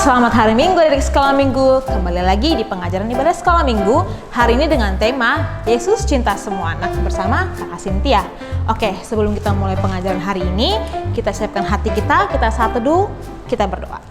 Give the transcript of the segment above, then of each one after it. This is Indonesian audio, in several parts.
Selamat hari Minggu dari Sekolah Minggu. Kembali lagi di pengajaran ibadah Sekolah Minggu. Hari ini dengan tema Yesus Cinta Semua Anak bersama Kakak Cynthia. Oke, sebelum kita mulai pengajaran hari ini, kita siapkan hati kita saat teduh, kita berdoa.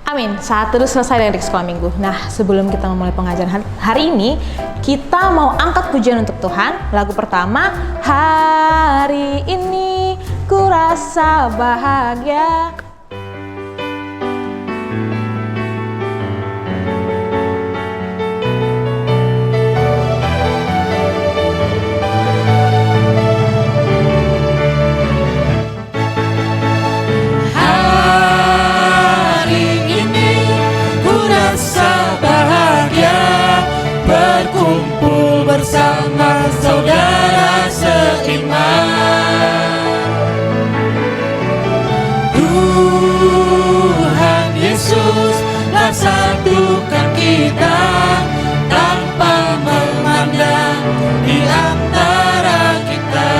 Amin. Saat teduh selesai dari Sekolah Minggu. Nah, sebelum kita memulai pengajaran hari ini, kita mau angkat pujian untuk Tuhan. Lagu pertama, hari ini ku rasa bahagia. Bersama saudara seiman, Tuhan Yesus telah satukan kita tanpa memandang di antara kita,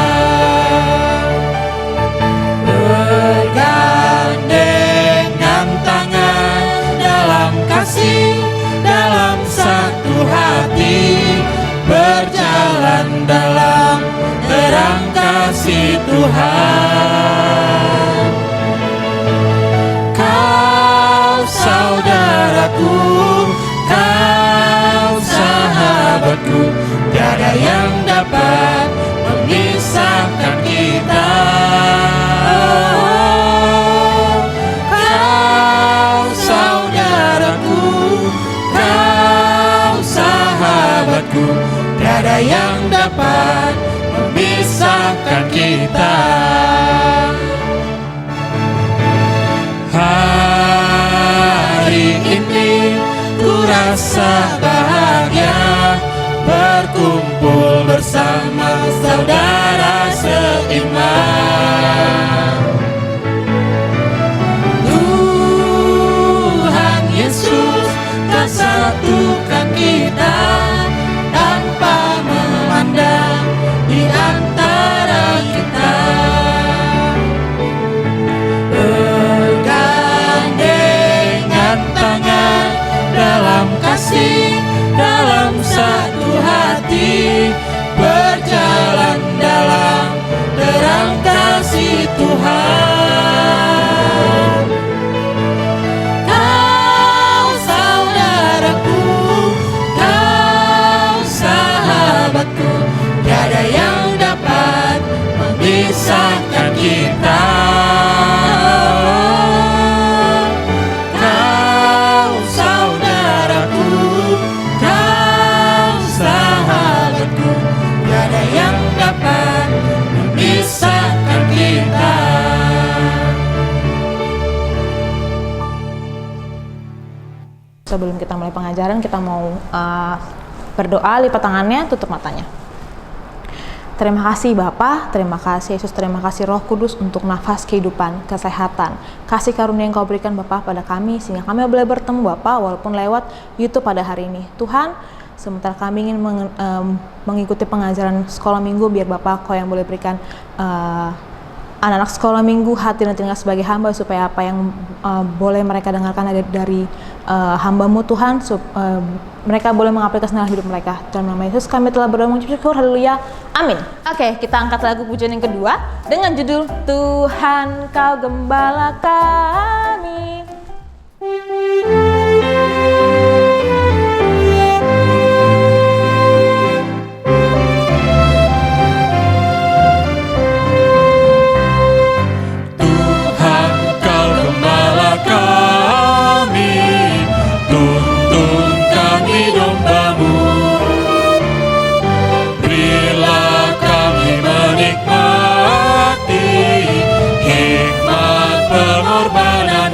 bergandengan tangan dalam kasih, dalam satu hati, berjalan dalam terang kasih Tuhan. Kau saudaraku, kau sahabatku, tiada yang dapat memisahkan kita. Kau saudaraku, kau sahabatku, tiada yang dapat memisahkan kita. Hari ini ku rasa bahagia, berkumpul bersama saudara seiman. Tuhan Yesus telah satukan kita tanpa memandang di antara kita, bergandengan tangan dalam kasih, dalam satu hati, berjalan dalam terang kasih Tuhan. Kau saudaraku, kau sahabatku, tiada yang dapat memisahkan kita. Kau saudaraku, kau sahabatku, tiada yang dapat memisahkan kita. Sebelum kita mulai pengajaran, kita mau berdoa, lipat tangannya, tutup matanya. Terima kasih Bapa, terima kasih Yesus, terima kasih Roh Kudus untuk nafas kehidupan, kesehatan, kasih karunia yang Kau berikan Bapa pada kami, sehingga kami boleh bertemu Bapa walaupun lewat YouTube pada hari ini. Tuhan, sementara kami ingin mengikuti pengajaran Sekolah Minggu, biar Bapa Kau yang boleh berikan anak-anak Sekolah Minggu hati dan telinga sebagai hamba, supaya apa yang boleh mereka dengarkan dari hamba-Mu Tuhan, mereka boleh mengaplikasikan dalam hidup mereka. Dalam nama Yesus kami telah berdoa mengucap syukur, haleluya, amin. Oke, kita angkat lagu pujian yang kedua dengan judul Tuhan Kau Gembala Kami. Hikmat pengorbanan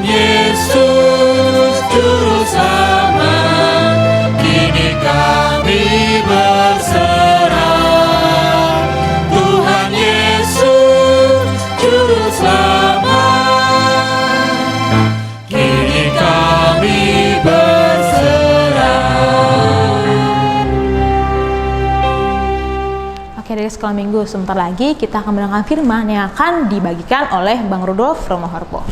Yesus Juru Selamat, kini kami berserah. Tuhan Yesus Juru Selamat, kini kami berserah. Oke, dari sekolah minggu, sebentar lagi kita akan mendengarkan firman yang akan dibagikan oleh Bang Rudolf Romoharpo.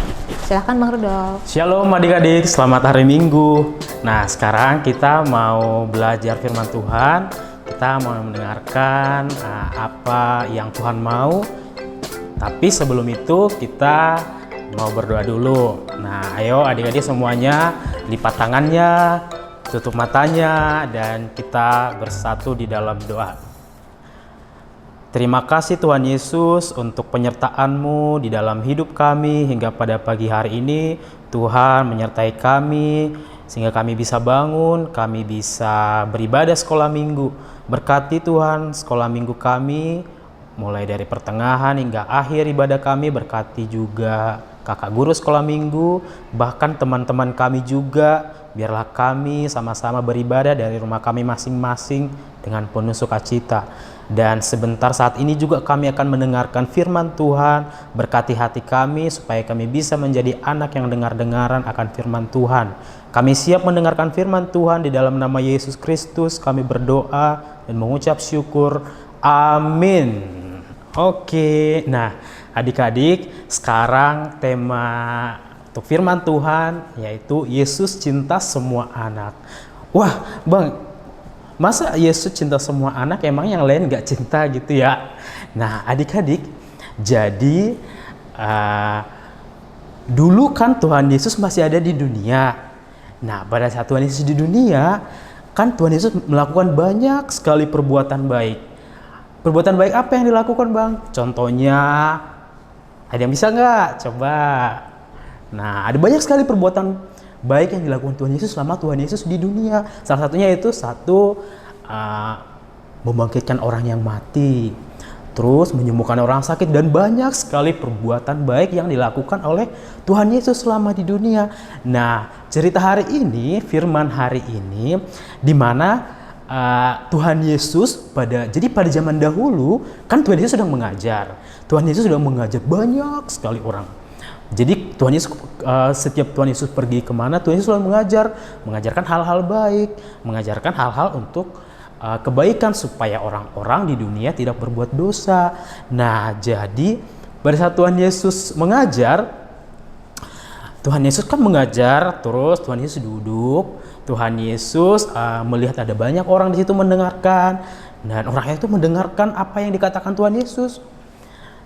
Silahkan Bang Rudolf. Shalom adik-adik, selamat hari Minggu. Nah, sekarang kita mau belajar firman Tuhan. Kita mau mendengarkan apa yang Tuhan mau. Tapi sebelum itu kita mau berdoa dulu. Nah, ayo adik-adik semuanya lipat tangannya, tutup matanya, dan kita bersatu di dalam doa. Terima kasih Tuhan Yesus untuk penyertaan-Mu di dalam hidup kami hingga pada pagi hari ini. Tuhan menyertai kami sehingga kami bisa bangun, kami bisa beribadah sekolah minggu. Berkati Tuhan sekolah minggu kami mulai dari pertengahan hingga akhir ibadah kami. Berkati juga kakak guru sekolah minggu, bahkan teman-teman kami juga. Biarlah kami sama-sama beribadah dari rumah kami masing-masing dengan penuh sukacita. Dan sebentar saat ini juga kami akan mendengarkan firman Tuhan. Berkati hati kami supaya kami bisa menjadi anak yang dengar-dengaran akan firman Tuhan. Kami siap mendengarkan firman Tuhan di dalam nama Yesus Kristus. Kami berdoa dan mengucap syukur. Amin. Oke, nah adik-adik, sekarang tema untuk firman Tuhan yaitu Yesus cinta semua anak. Wah, Bang, masa Yesus cinta semua anak, emang yang lain gak cinta gitu ya? Nah adik-adik, jadi dulu kan Tuhan Yesus masih ada di dunia. Nah pada saat Tuhan Yesus di dunia, kan Tuhan Yesus melakukan banyak sekali perbuatan baik. Perbuatan baik apa yang dilakukan Bang? Contohnya, ada yang bisa nggak? Coba. Nah ada banyak sekali perbuatan baik yang dilakukan Tuhan Yesus selama Tuhan Yesus di dunia. Salah satunya itu membangkitkan orang yang mati, terus menyembuhkan orang sakit, dan banyak sekali perbuatan baik yang dilakukan oleh Tuhan Yesus selama di dunia. Nah, cerita hari ini, firman hari ini, di mana Tuhan Yesus pada zaman dahulu kan Tuhan Yesus sedang mengajar. Tuhan Yesus sedang mengajar banyak sekali orang. Jadi Tuhan Yesus, setiap Tuhan Yesus pergi kemana, Tuhan Yesus selalu mengajarkan hal-hal baik, mengajarkan hal-hal untuk kebaikan supaya orang-orang di dunia tidak berbuat dosa. Nah, jadi pada saat Tuhan Yesus mengajar, Tuhan Yesus kan mengajar, terus Tuhan Yesus duduk, Tuhan Yesus melihat ada banyak orang di situ mendengarkan, dan orang itu mendengarkan apa yang dikatakan Tuhan Yesus.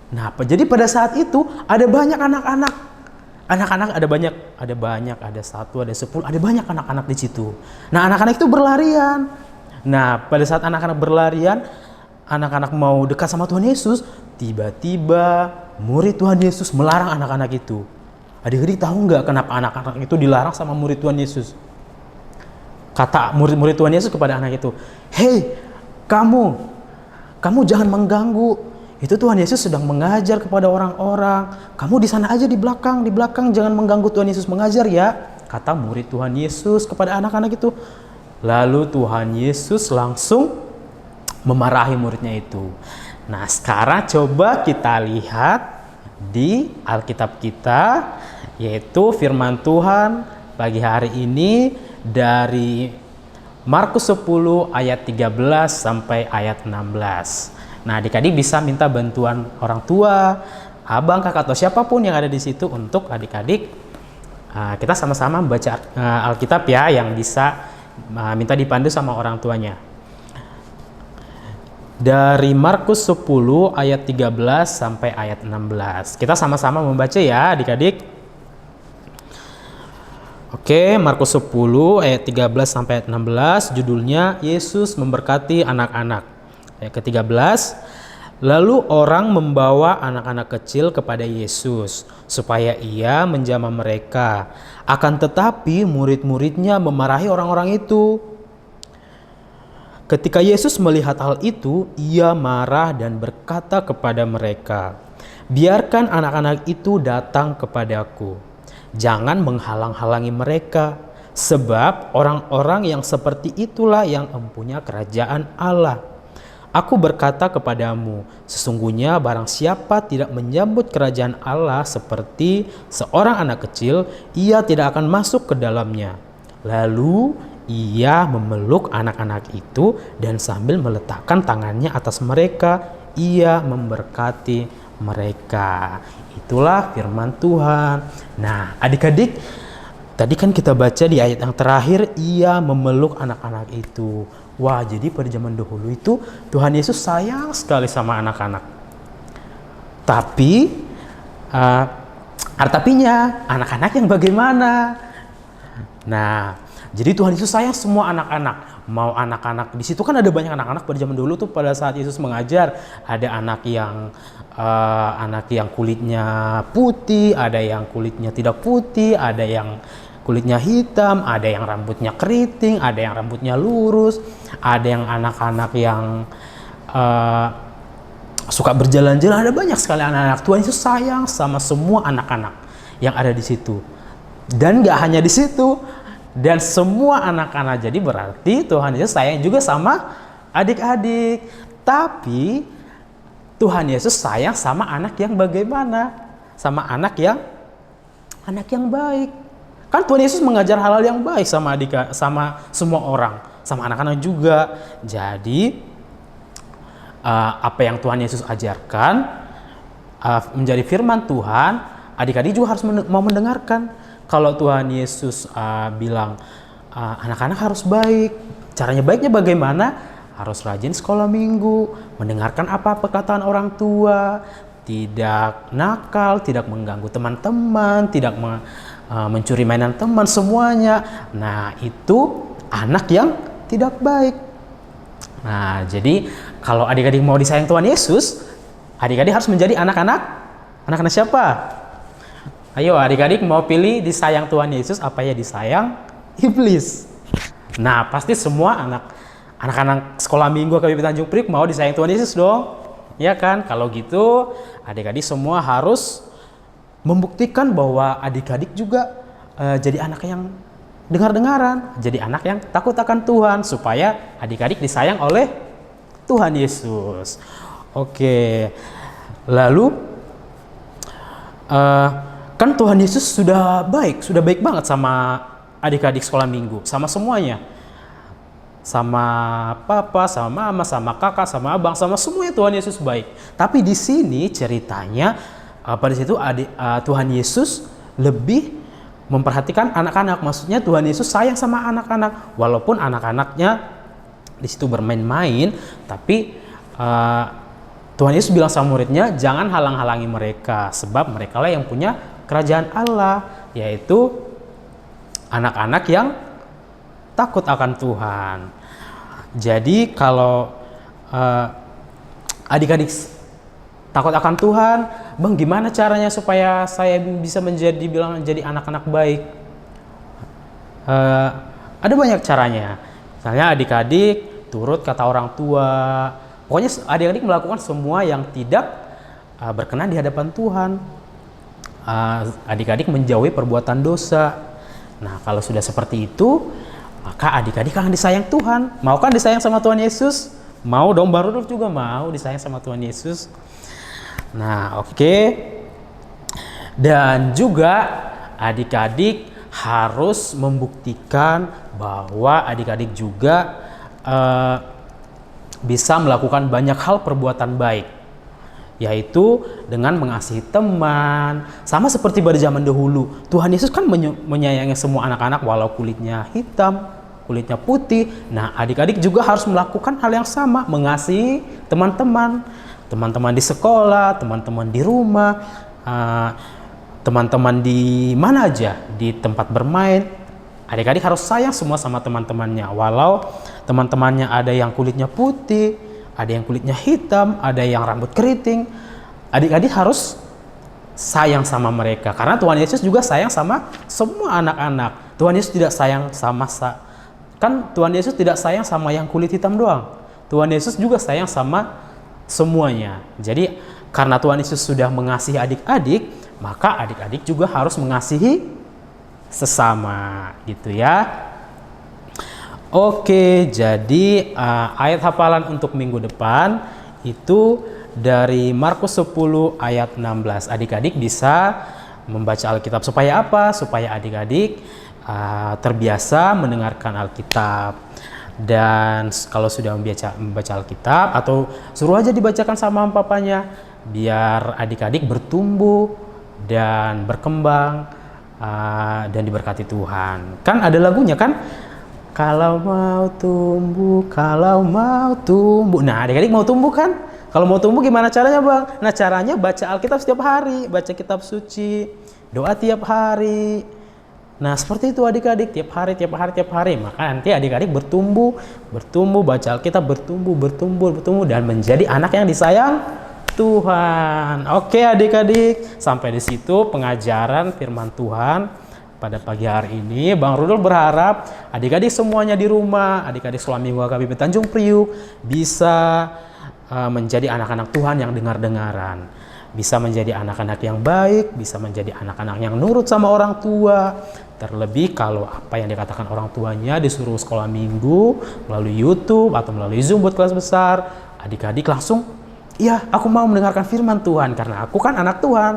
Nah, jadi pada saat itu ada banyak anak-anak ada banyak, ada 1, ada 10, ada banyak anak-anak di situ. Nah, anak-anak itu berlarian. Nah, pada saat anak-anak berlarian, anak-anak mau dekat sama Tuhan Yesus, tiba-tiba murid Tuhan Yesus melarang anak-anak itu. Adik-adik tahu nggak kenapa anak-anak itu dilarang sama murid Tuhan Yesus? Kata murid-murid Tuhan Yesus kepada anak itu, "Hei, kamu jangan mengganggu. Itu Tuhan Yesus sedang mengajar kepada orang-orang. Kamu di sana aja di belakang jangan mengganggu Tuhan Yesus mengajar ya," kata murid Tuhan Yesus kepada anak-anak itu. Lalu Tuhan Yesus langsung memarahi muridnya itu. Nah, sekarang coba kita lihat di Alkitab kita, yaitu firman Tuhan pagi hari ini dari Markus 10 ayat 13 sampai ayat 16. Nah, adik-adik bisa minta bantuan orang tua, abang, kakak, atau siapapun yang ada di situ untuk adik-adik kita sama-sama membaca Alkitab ya, yang bisa minta dipandu sama orang tuanya. Dari Markus 10 ayat 13 sampai ayat 16. Kita sama-sama membaca ya adik-adik. Oke, Markus 10 ayat 13 sampai ayat 16, judulnya Yesus memberkati anak-anak. Ayat ke-13, lalu orang membawa anak-anak kecil kepada Yesus supaya ia menjamah mereka. Akan tetapi murid-muridnya memarahi orang-orang itu. Ketika Yesus melihat hal itu, ia marah dan berkata kepada mereka, "Biarkan anak-anak itu datang kepadaku. Jangan menghalang-halangi mereka, sebab orang-orang yang seperti itulah yang mempunyai kerajaan Allah. Aku berkata kepadamu, sesungguhnya barang siapa tidak menyambut kerajaan Allah seperti seorang anak kecil, ia tidak akan masuk ke dalamnya. Lalu ia memeluk anak-anak itu dan sambil meletakkan tangannya atas mereka, ia memberkati mereka. Itulah firman Tuhan. Nah, adik-adik, tadi kan kita baca di ayat yang terakhir, ia memeluk anak-anak itu. Wah, jadi pada zaman dahulu itu Tuhan Yesus sayang sekali sama anak-anak. Tapi, tapinya anak-anak yang bagaimana? Nah, jadi Tuhan Yesus sayang semua anak-anak. Mau anak-anak di situ kan ada banyak anak-anak pada zaman dulu tuh, pada saat Yesus mengajar, ada anak yang kulitnya putih, ada yang kulitnya tidak putih, ada yang kulitnya hitam, ada yang rambutnya keriting, ada yang rambutnya lurus, ada yang anak-anak yang suka berjalan-jalan, ada banyak sekali anak-anak. Tuhan Yesus sayang sama semua anak-anak yang ada di situ. Dan gak hanya di situ, dan semua anak-anak. Jadi berarti Tuhan Yesus sayang juga sama adik-adik. Tapi Tuhan Yesus sayang sama anak yang bagaimana? Sama anak yang baik. Kan Tuhan Yesus mengajar hal-hal yang baik sama sama semua orang, sama anak-anak juga. Jadi apa yang Tuhan Yesus ajarkan menjadi firman Tuhan, adik-adik juga harus mau mendengarkan. Kalau Tuhan Yesus bilang anak-anak harus baik, caranya baiknya bagaimana? Harus rajin sekolah minggu, mendengarkan apa perkataan orang tua, tidak nakal, tidak mengganggu teman-teman, tidak mencuri mainan teman, semuanya. Nah, itu anak yang tidak baik. Nah, jadi kalau adik-adik mau disayang Tuhan Yesus, adik-adik harus menjadi anak-anak siapa? Ayo adik-adik mau pilih disayang Tuhan Yesus apa ya disayang iblis? Nah, pasti semua anak-anak sekolah minggu KBP Tanjung Priok mau disayang Tuhan Yesus dong. Ya kan? Kalau gitu adik-adik semua harus membuktikan bahwa adik-adik juga jadi anak yang dengar-dengaran, jadi anak yang takut akan Tuhan, supaya adik-adik disayang oleh Tuhan Yesus. Oke. Lalu kan Tuhan Yesus sudah baik banget sama adik-adik sekolah minggu, sama semuanya. Sama papa, sama mama, sama kakak, sama abang, sama semuanya Tuhan Yesus baik. Tapi di sini ceritanya pada situ Tuhan Yesus lebih memperhatikan anak-anak. Maksudnya Tuhan Yesus sayang sama anak-anak, walaupun anak-anaknya di situ bermain-main, tapi Tuhan Yesus bilang sama muridnya, jangan halang-halangi mereka, sebab mereka lah yang punya kerajaan Allah, yaitu anak-anak yang takut akan Tuhan. Jadi kalau adik-adik takut akan Tuhan, Bang, gimana caranya supaya saya bisa jadi anak-anak baik? Ada banyak caranya. Misalnya adik-adik turut kata orang tua. Pokoknya adik-adik melakukan semua yang tidak berkenan di hadapan Tuhan. Adik-adik menjauhi perbuatan dosa. Nah, kalau sudah seperti itu, maka adik-adik akan disayang Tuhan. Mau kan disayang sama Tuhan Yesus? Mau dong, Bang Rudolf juga mau disayang sama Tuhan Yesus. Nah, oke. Dan juga adik-adik harus membuktikan bahwa adik-adik juga bisa melakukan banyak hal perbuatan baik, yaitu dengan mengasihi teman. Sama seperti pada zaman dahulu, Tuhan Yesus kan menyayangi semua anak-anak walau kulitnya hitam, kulitnya putih. Nah, adik-adik juga harus melakukan hal yang sama, mengasihi teman-teman di sekolah, teman-teman di rumah, teman-teman di mana aja, di tempat bermain. Adik-adik harus sayang semua sama teman-temannya, walau teman-temannya ada yang kulitnya putih, ada yang kulitnya hitam, ada yang rambut keriting. Adik-adik harus sayang sama mereka, karena Tuhan Yesus juga sayang sama semua anak-anak. Tuhan Yesus tidak sayang Tuhan Yesus tidak sayang sama yang kulit hitam doang. Tuhan Yesus juga sayang sama semuanya. Jadi karena Tuhan Yesus sudah mengasihi adik-adik, maka adik-adik juga harus mengasihi sesama gitu ya. Oke, jadi ayat hafalan untuk minggu depan itu dari Markus 10 ayat 16. Adik-adik bisa membaca Alkitab supaya apa? Supaya adik-adik terbiasa mendengarkan Alkitab. Dan kalau sudah membaca Alkitab, atau suruh aja dibacakan sama papanya, biar adik-adik bertumbuh dan berkembang dan diberkati Tuhan. Kan ada lagunya kan? Kalau mau tumbuh, kalau mau tumbuh. Nah, adik-adik mau tumbuh kan? Kalau mau tumbuh gimana caranya, Bang? Nah, caranya baca Alkitab setiap hari, baca kitab suci, doa tiap hari. Nah, seperti itu adik-adik, tiap hari. Maka nanti adik-adik bertumbuh, baca Alkitab, bertumbuh dan menjadi anak yang disayang Tuhan. Oke, adik-adik, sampai di situ pengajaran firman Tuhan pada pagi hari ini. Bang Rudolf berharap adik-adik semuanya di rumah, adik-adik Sekolah Minggu HKBP Tanjung Priuk bisa menjadi anak-anak Tuhan yang dengar-dengaran, bisa menjadi anak-anak yang baik, bisa menjadi anak-anak yang nurut sama orang tua. Terlebih kalau apa yang dikatakan orang tuanya disuruh sekolah minggu melalui YouTube atau melalui Zoom buat kelas besar, adik-adik langsung, iya aku mau mendengarkan firman Tuhan karena aku kan anak Tuhan.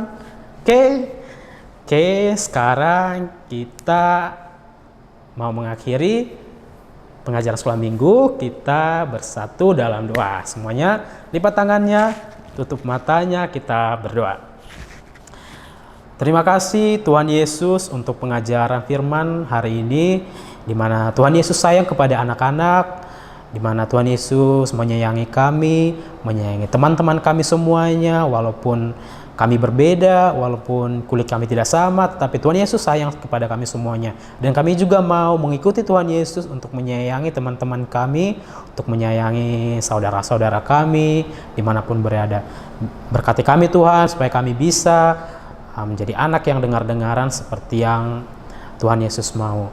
Oke, sekarang kita mau mengakhiri pengajaran sekolah minggu. Kita bersatu dalam doa. Semuanya lipat tangannya, tutup matanya, kita berdoa. Terima kasih Tuhan Yesus untuk pengajaran firman hari ini, di mana Tuhan Yesus sayang kepada anak-anak, di mana Tuhan Yesus menyayangi kami, menyayangi teman-teman kami semuanya, walaupun kami berbeda, walaupun kulit kami tidak sama, tetapi Tuhan Yesus sayang kepada kami semuanya. Dan kami juga mau mengikuti Tuhan Yesus untuk menyayangi teman-teman kami, untuk menyayangi saudara-saudara kami, dimanapun berada. Berkati kami Tuhan, supaya kami bisa menjadi anak yang dengar-dengaran seperti yang Tuhan Yesus mau.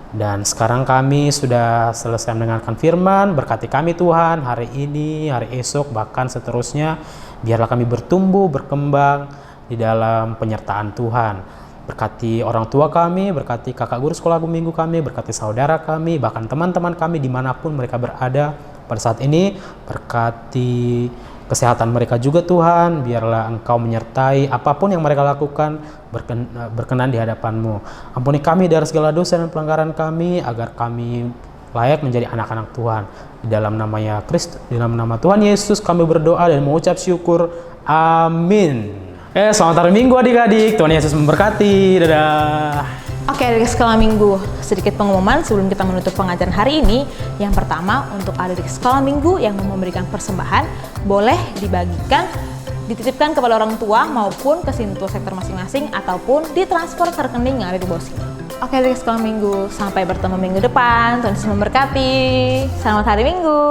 Dan sekarang kami sudah selesai mendengarkan firman. Berkati kami Tuhan hari ini, hari esok, bahkan seterusnya. Biarlah kami bertumbuh, berkembang di dalam penyertaan Tuhan. Berkati orang tua kami, berkati kakak guru sekolah minggu kami, berkati saudara kami, bahkan teman-teman kami dimanapun mereka berada pada saat ini. Berkati kesehatan mereka juga Tuhan. Biarlah Engkau menyertai apapun yang mereka lakukan berkenan di hadapan-Mu. Ampuni kami dari segala dosa dan pelanggaran kami, agar kami layak menjadi anak-anak Tuhan. Di dalam namanya Kristus, di dalam nama Tuhan Yesus kami berdoa dan mengucap syukur. Amin. Selamat hari Minggu adik-adik. Tuhan Yesus memberkati. Dadah. Oke, adik sekolah minggu, sedikit pengumuman sebelum kita menutup pengajaran hari ini. Yang pertama, untuk adik sekolah minggu yang mau memberikan persembahan, boleh dibagikan, dititipkan kepada orang tua maupun ke Sintu sektor masing-masing, ataupun ditransfer ke rekening yang ada di bawah sini. Oke, adik sekolah minggu, sampai bertemu minggu depan. Tuhan Yesus memberkati. Selamat hari Minggu.